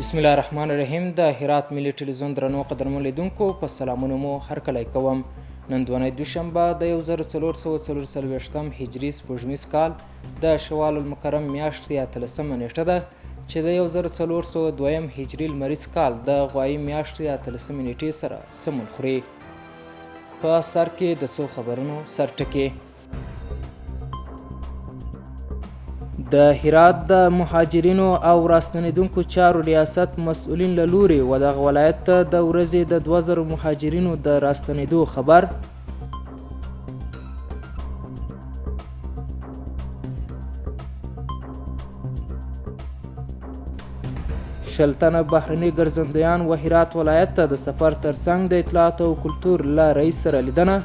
بسم الله الرحمن الرحیم. د هرات ملي ټلویزیون درنو قدرمن لیدونکو په سلامونه مو هرکلی کوم. نن دونۍ دوشنبه د 1444 هجري سپوږمیز کال د شوال المکرم میاشت 13مه نیټه ده چې د 1402 هجري لمریز کال د غوایي میاشت 13مه نیټې سره سمون خوري. په سر کې د څو خبرونو سرټکي. د هرات د مهاجرینو او راستنیدونکو چارو ریاست مسؤلین له لوري و دغه ولایت ته د ورځې د 2000 مهاجرینو د راستنیدو خبر. شل تنه بهرني ګرځندویان و هرات ولایت ته د سفر ترڅنګ د اطلاعات او کلتور له رئیس سره لیدنه.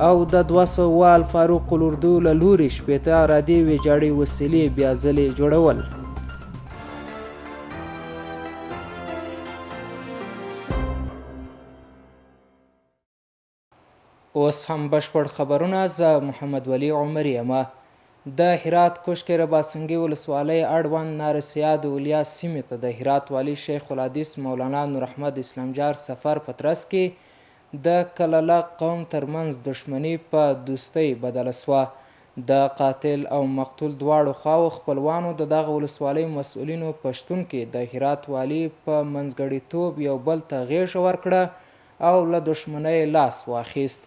او د 200 وال فاروق الاردو له لوري 18 ارادي ویجاړې وسیلې بیا ځلې جوړول. اوس هم بشپړ خبرونه. زه محمد ولی عمر یم. د هرات کوشک رباسنګي ولسوالۍ اړوند نارسیاد اولیا سیمې ته د هرات والي شیخ الحدیث مولانا نور احمد اسلامجار سفر په ترڅ کې د کلله قوم ترمنځ دښمني په دوستۍ بدله سوه. د قاتل او مقتول دواړو خواو خپلوانو د دغه ولسوالۍ مسؤلینو په شتون کې د هرات والي په منځګړیتوب یو بل ته غېږه ورکړه او له دښمنۍ لاس واخیست.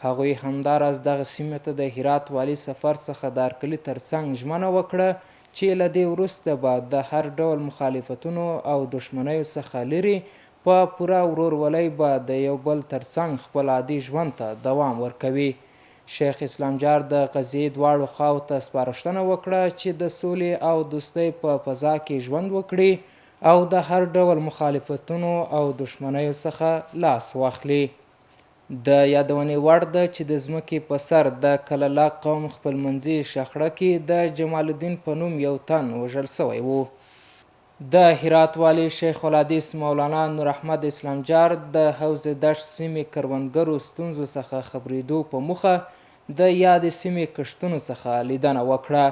هغوی همداراز دغه سیمې ته د هرات والي سفر څخه د هرکلي ترڅنګ ژمنه وکړه چې له دې وروسته به د هر ډول مخالفتونو او دښمنیو څخه لرې په پوره ورورولۍ به د یو بل ترڅنګ خپل عادي ژوند ته دوام ورکوي. شیخ اسلامجار د قضیې دواړو خواو ته سپارښتنه وکړه چې د سولې او دوستۍ په فضا کې ژوند وکړي او د هر ډول مخالفتونو او دښمنیو څخه لاس واخلي. د یادونې وړ ده چې د ځمکې په سر د کلله قوم خپلمنځي شخړه کې د جمال الدین په نوم یو تن وژل سوی و. د هرات والي شیخ الحدیث مولانا نور احمد اسلامجار د حوض دشت سیمې کروندګرو ستونزو څخه خبرېدو په موخه د یادې سیمې کښتونو څخه لیدنه وکړه.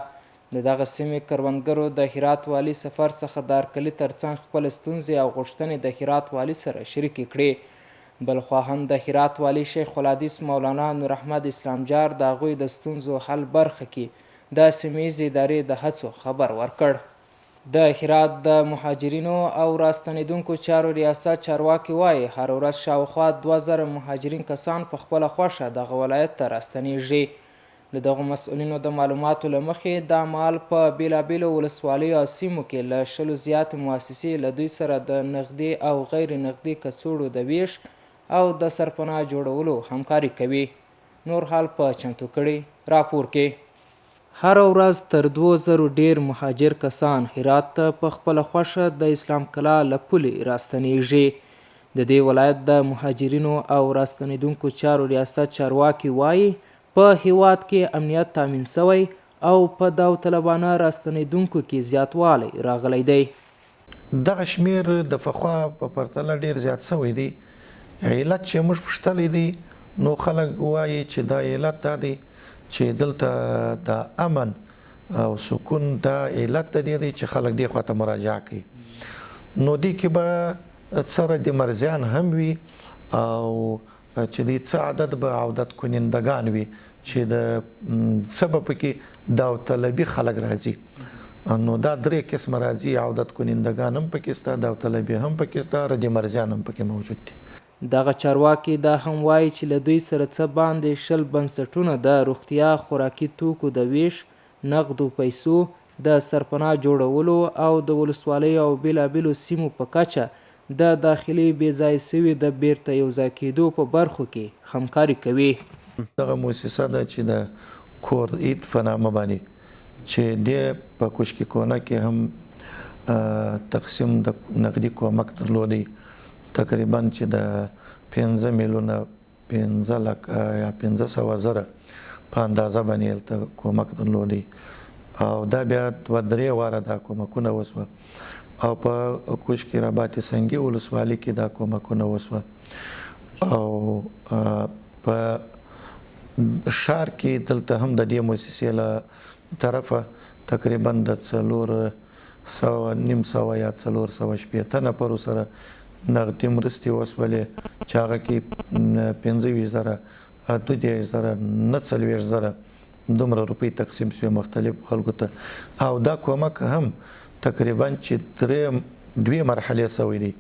د دغه سیمې کروندګرو د هرات والي سفر څخه د هرکلي ترڅنګ خپل ستونزې او غوښتنې د هرات والي سره شریکې کړې. بلخوا هم د هرات والي شیخ الحدیث مولانا نور احمد اسلامجار د هغوی د ستونزو حل برخه کې د سیمهیزې ادارې د هڅو خبر ورکړ. د هرات د مهاجرینو او راستنیدونکو چارو ریاست چارواکي وایي هر ورځ شاوخوا 2000 مهاجرین کسان په خپله خوښه دغه ولایت ته راستنیږي. د دغو مسؤلینو د معلوماتو له مخې دا مهال په بیلابیلو ولسوالیو او سیمو کې له 100 زیاتې مؤسسې له دوی سره د نغدي او غیر نغدي کڅوړو د ویش او د سرپناه جوړولو همکاري کوي. نور حال په چمتو کړي راپور کې. هر ورځ تر 2000 ډیر مهاجر کسان هرات ته په خپله خوښه د اسلام کلا له پولې راستنیږي. د دې ولایت د مهاجرینو او راستنیدونکو چارو ریاست چارواکي وایي په هیواد کې امنیت تامین سوی او په داوطلبانه راستنیدونکو کې زیاتوالی راغلی دی. دغه شمیر د پخوا په پرتله ډیر زیات سوی دی. علت چې موږ پوښتلی دی نو خلک وایي چې دا علت دا دی چې دلته د امن او سکون دا علت د دې دی چې خلک دې خواته مراجعه کوي. نو دې کې به څه د مرزیان هم وي او چې دې څه عدد به عودت کنندگان وي چې د څه به پکې داوطلبي خلک راځي. نو دا درې قسمه راځي. عودت کنندگان هم پکې شته، داوطلبي هم پکې شته، ردي مرزیان هم پکې موجود دي. دغه چارواکي دا هم وایي چې له دوی سره څه باندې 20 بنسټونه د روغتیا، خوراکي توکو د ویش، نقدو پیسو، د سرپناه جوړولو او د ولسوالیو او بیلابیلو سیمو په کچه د داخلي بېځایه سوي د بیرته یوځای کېدو په برخو کې همکاري کوي. دغه مؤسسه ده چې د کور اید په نامه باندې چې د په کوشک کونه کې هم تقسیم د نقدي کومک درلودی. تقریبا چې د 5 میلیونه 15 لک یا 500,000 په اندازه باندې ته کومک درلودی او دا بیا 2-3 واره دا کومکونه وسوه او په کوشک رباط سنگي ولسوالۍ کې دا کومکونه وسوه. او په ښار کې دلته هم د دې مؤسسې له طرفه تقریبا د 400 یا 480 نفرو سره نغدي مرستې وسولې چې هغه کې 25,000 22,000 39,000 دومره روپۍ تقسیم شوې مختلف خلکو ته او دا کومک هم تقریبا چې دوی مرحلې سوي دي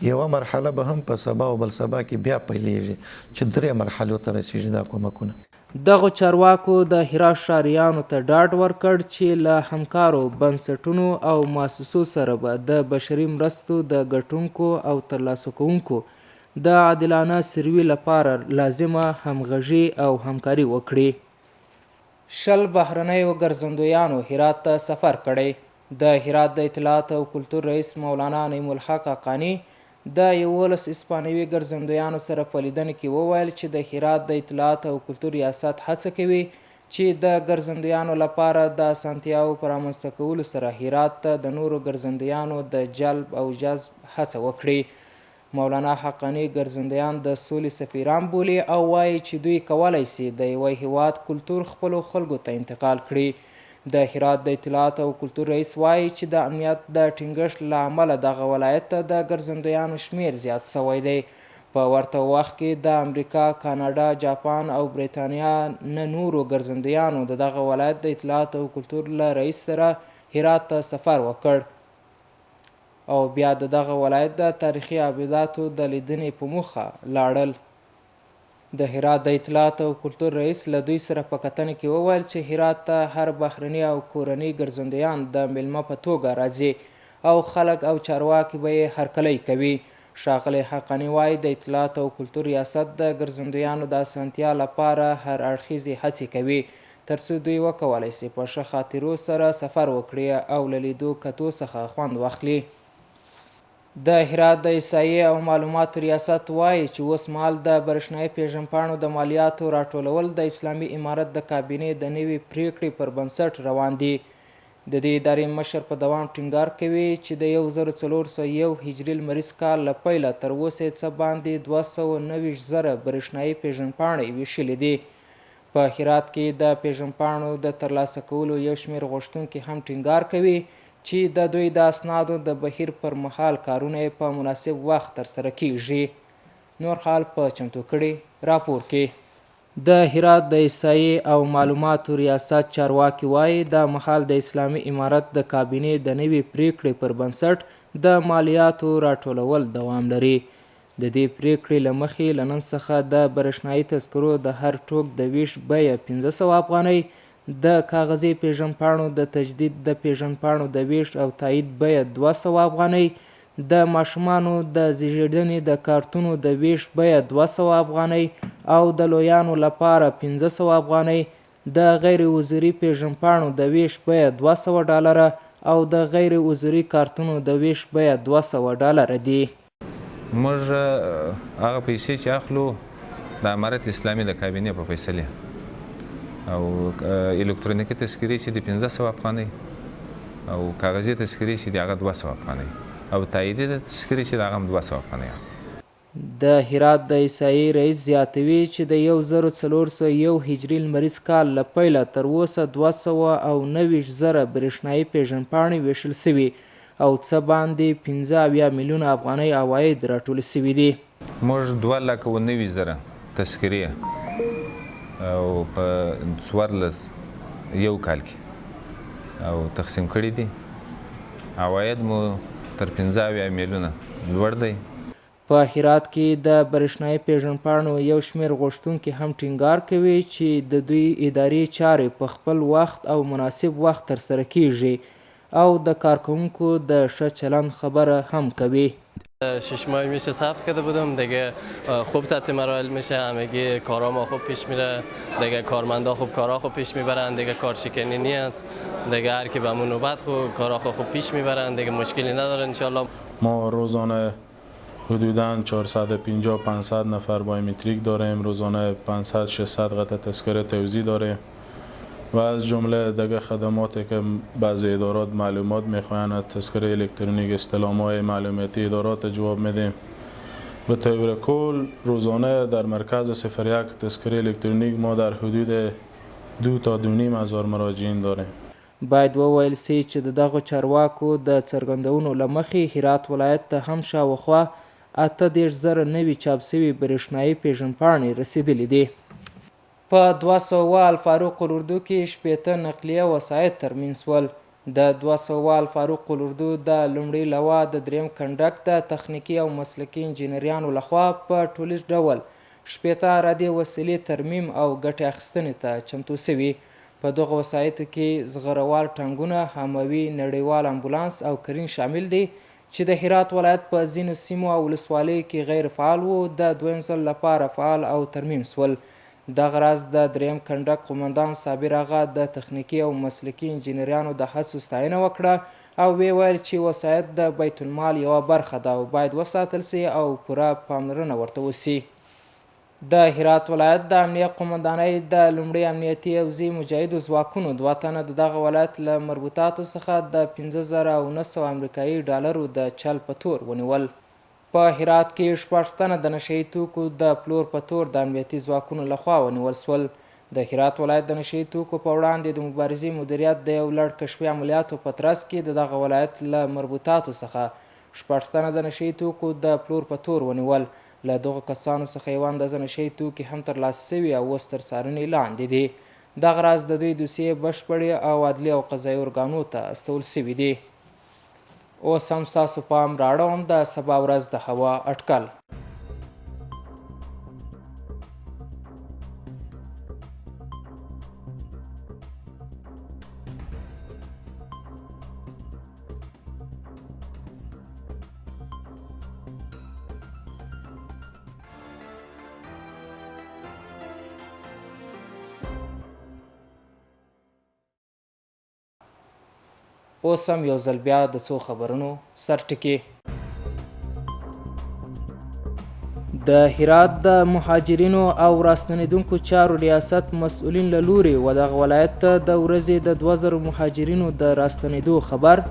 یوه مرحله به هم په سبا او بل سبا کې بیا پیلېږي چې 3 مرحلو ته رسېږي دا کومکونه. دغو چارواکو د هرات ښاریانو ته ډاډ ورکړ چې له همکارو بنسټونو او مؤسسو سره به د بشري مرستو د ګټونکو او ترلاسه کوونکو د عادلانه سروي لپاره لازمه همغږي او همکاري وکړي. 10 بهرنیو ګرځندویانو هرات ته سفر کړی. د هرات د اطلاعات او کلتور رئیس مولانا نعیم الحق حقانی د 11 اسپانوي ګرځندویانو سره په لیدنه کې وویل چې د هرات د اطلاعات او کلتور ریاست هڅه کوي چې د ګرځندویانو لپاره د اسانتیاو په رامنځته کولو سره هرات ته د نورو ګرځندویانو د جلب او جذب هڅه وکړي. مولانا حقانی ګرځندویان د سولې سفیران بولي او وایي چې دوی کولی شي د یوه هیواد کلتور خپلو خلکو ته انتقال کړي. د هرات د اطلاعات او کلتور رئیس وایي چې د امنیت د ټینګښت له امله دغه ولایت ته د ګرځندویانو شمیر زیات شوی دی. په ورته وخت کې د امریکا، کاناډا، جاپان او بریتانیا نه نورو ګرځندویانو د دغه ولایت د اطلاعات او کلتور له رئیس سره هرات ته سفر وکړ او بیا د دغه ولایت د تاریخي ابداتو د لیدنې په موخه لاړل. د هرات د اطلاعات او کلتور رئیس له دوی سره په کتنه کې وویل چې هرات ته هر بهرني او کورني ګرځندویان د میلمه په توګه راځي او خلک او چارواکي به یې هرکلی کوي. ښاغلی حقانی وایي د اطلاعات او کلتور ریاست د ګرځندویانو د اسانتیا لپاره هر اړخیزې هڅې کوي ترڅو دوی وکولی شي په ښه خاطرو سره سفر وکړي او له لیدو کتو څخه خوند واخلي. د هرات د احصایې او معلوماتو ریاست وایي چې اوس مهال د برېښنایي پیژندپاڼو د مالیاتو راټولول د اسلامي امارت د کابینې د نوې پریکړې پر بنسټ روان دي. د دې ادارې مشر په دوام ټینګار کوي چې د 1401 هجري لمریز کال له پیله تر اوسه څه باندې 290,000 برېښنایي پیژندپاڼې ویشلې دي. په هرات کې د پیژندپاڼو د ترلاسه کولو یو شمېر غوښتونکي هم ټینګار کوي چې د دوی د اسنادو د بهیر پر مهال کارونه په مناسب وخت ترسره کیږي. نور حال په چمتو کړي راپور کې. د هرات د احصایې او معلوماتو ریاست چارواکي وایي د مهال د اسلامي امارت د کابینې د نوې پریکړې پر بنسټ د مالیاتو راټولول دوام لري. د دې پریکړې له مخې له نن څخه د برېښنایي تذکرو د هر ټوک د ویش بیه 500 افغانۍ، د کاغذي پیژندپاڼو د تجدید د پیژندپاڼو د ویش او تایید بیه 200 افغانۍ، د ماشومانو د زیږیدنې د کارتونو د ویش بیه 200 افغانۍ او د لویانو لپاره 500 افغانۍ، د غیر حضوري پیژندپاڼو د ویش بیه $200 او د غیر حضوري کارتونو د ویش بیه $200 دي. موږ هغه پیسې چې اخلو د امارت اسلامي د کابینې په فیصلې او الکترونیکي تذکرې چې د 500 افغانۍ او کاغذي تذکرې چې د هغه 200 افغانۍ او تاییدي د تذکرې چې د هغه هم 200 افغانۍ. د هرات د احصایې رئیس زیاتوي چې د 1401 هجري لمریز کال له پیله تر اوسه 290,000 برېښنایي پیژندپاڼې ویشل سوي او څه باندې 15 میلیونه افغانۍ عواید راټول سوي دي. موږ 2,90,000 تذکرې او په 14 کال کې او تقسیم کړي دي. عواید مو تر 15 میلیونه لوړ دی. په هرات کې د برېښنایي پیژندپاڼو یو شمېر غوښتونکي هم ټینګار کوي چې د دوی اداري چارې په خپل وخت او مناسب وخت ترسره کیږي او د کارکوونکو د ښه چلند خبره هم کوي. 6 ماه میشه ثبت کرده بودم دیگه، خوب ترتیب مراحل میشه، همگی کارا ما خوب پیش میره دیگه، کارمندا خوب کارا خوب پیش میبرن دیگه، کارشکنی نیست دیگه، هر کی به نوبت خوب کارا خوب پیش میبرن دیگه، مشکلی نداره ان شاء الله. ما روزانه حدوداً 450-500 نفر بایومتریک داریم، روزانه 500-600 قطعه تذکره توزیع داریم و از جمله دیگه خدماتی که بعضی ادارات معلومات میخواین از تذکره الکترونیک، استلام‌های معلوماتی ادارات جواب میدیم به طور کل روزانه در مرکز 01 تذکره الکترونیک ما در حدود 2 تا 2,500 مراجعین داریم. باید وویل سي چې د دغو چارواکو د څرګندونو له مخې هرات ولایت ته هم شاوخوا 38,000 نوي چاپ سوي برېښنایي پیژندپاڼې رسیدلي دي. په 200 الفاروق الاردو کې 80 نقلیه وسایط ترمیم شول. د 200 الفاروق الاردو د لومړي لوا د دریم کنډک د تخنیکي او مسلکي انجینریانو لخوا په ټولیز ډول 80 رادیې وسیلې ترمیم او ګټې اخیستنې ته چمتو سوي. په دغه وسایطو کې زغروال ټانګونه، حموي نړیوال امبولانس او کرین شامل دي چې د هرات ولایت په ځینو سیمو او ولسوالیو کې غیر فعال وو د دویم ځل لپاره فعال او ترمیم شول. دغه راز د دریم کنډک قومندان صابر آغا د تخنیکي او مسلکي انجینریانو د هڅو ستاینه وکړه او ویې ویل چې وسایط د بیت المال یوه برخه ده او باید وساتل سي او پوره پاملرنه ورته وسي. د هرات ولایت د امنیت قومندانۍ د لومړي امنیتي اوزي مجاهدو ځواکونو 2 تنه د دغه ولایت له مربوطاتو څخه د 15,900 امریکایي ډالرو د چل په تور ونیول. په هرات کې 6 تنه د نشه یي توکو د پلور په تور د امنیتي ځواکونو لخوا ونیول شول. د هرات ولایت د نشه یي توکو په وړاندې د مبارزې مدیریت د یو لړ کشفي عملیاتو په ترڅ کې د دغه ولایت له مربوطاتو څخه 6 تنه د نشه یي توکو د پلور په تور ونیول. له دغو کسانو څخه یو اندازه نشه یي توکي هم ترلاسه سوي او اوس تر څارنې لاندې دي. دغه راز د دوی دوسیې بشپړې او عدلي او قضایي ارګانو ته استول سوي دي. اوس هم ستاسو پام راړوم د سبا ورځ د هوا اټکل. اوس هم یو ځل بیا د څو خبرونو سرټکي. د هرات د مهاجرینو او راستنېدونکو چارو ریاست مسؤلین له لوري و دغه ولایت ته د ورځې د 2000 مهاجرینو د راستنېدو خبر.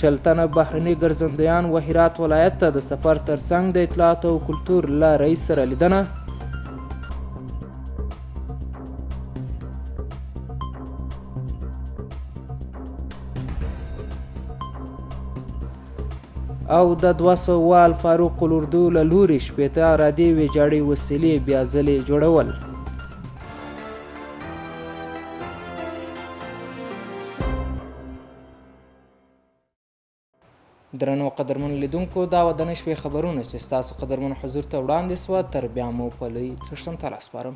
شلتنه بهرني ګرځندویان و هرات ولایت ته د سفر ترڅنګ د اطلاعات او کلتور له رئیس سره لیدنه. او د 200 الفاروق الاردو له لوري 80 رادیې ویجاړې وسیلې بیا ځلې جوړول. درنو قدرمن لیدونکو دا و د نن شپې خبرونه چې ستاسو قدرمن حضور ته وړاندې سوه. تر بیا مو په لوی څښتن ته راسپارم.